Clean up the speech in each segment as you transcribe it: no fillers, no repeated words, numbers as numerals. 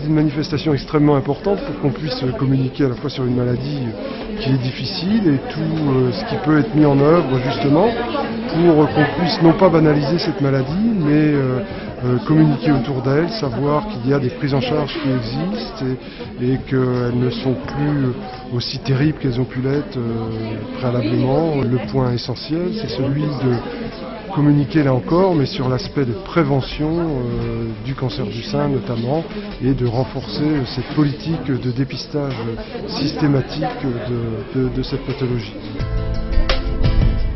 c'est une manifestation extrêmement importante pour qu'on puisse communiquer à la fois sur une maladie qui est difficile et tout ce qui peut être mis en œuvre justement pour qu'on puisse non pas banaliser cette maladie, mais communiquer autour d'elle, savoir qu'il y a des prises en charge qui existent et qu'elles ne sont plus aussi terribles qu'elles ont pu l'être préalablement. Le point essentiel, c'est celui de communiquer là encore, mais sur l'aspect de prévention du cancer du sein notamment, et de renforcer cette politique de dépistage systématique de cette pathologie.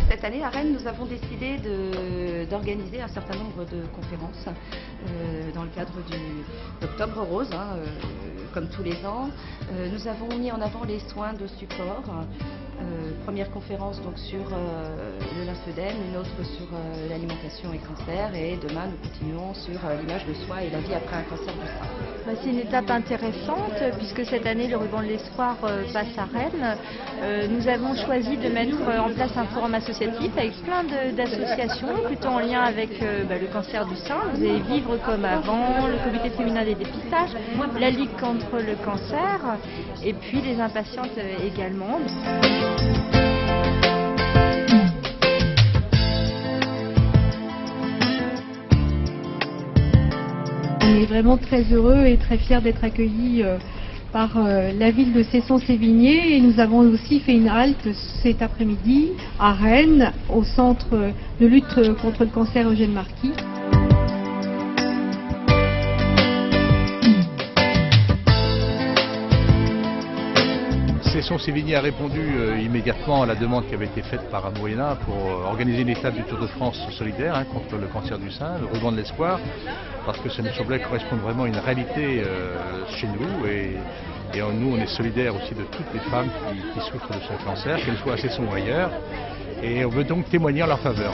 Cette année à Rennes, nous avons décidé d'organiser un certain nombre de conférences dans le cadre d'Octobre Rose, comme tous les ans. Nous avons mis en avant les soins de support. Première conférence donc sur le lymphœdème, une autre sur l'alimentation et cancer, et demain nous continuons sur l'image de soi et la vie après un cancer du sein. C'est une étape intéressante puisque cette année le ruban de l'espoir passe à Rennes. Nous avons choisi de mettre en place un forum associatif avec plein d'associations plutôt en lien avec le cancer du sein. Vous avez Vivre comme avant, le comité féminin des dépistages, la Ligue contre le cancer et puis les impatientes également. On est vraiment très heureux et très fiers d'être accueillis par la ville de Cesson-Sévigné, et nous avons aussi fait une halte cet après-midi à Rennes, au centre de lutte contre le cancer Eugène Marquis. Cesson-Sévigné a répondu immédiatement à la demande qui avait été faite par Moyena pour organiser une étape du Tour de France solidaire contre le cancer du sein, le ruban de l'espoir, parce que ça nous semblait correspondre vraiment à une réalité chez nous, et nous on est solidaires aussi de toutes les femmes qui souffrent de ce cancer, qu'elles soient à Cesson ou ailleurs, et on veut donc témoigner en leur faveur.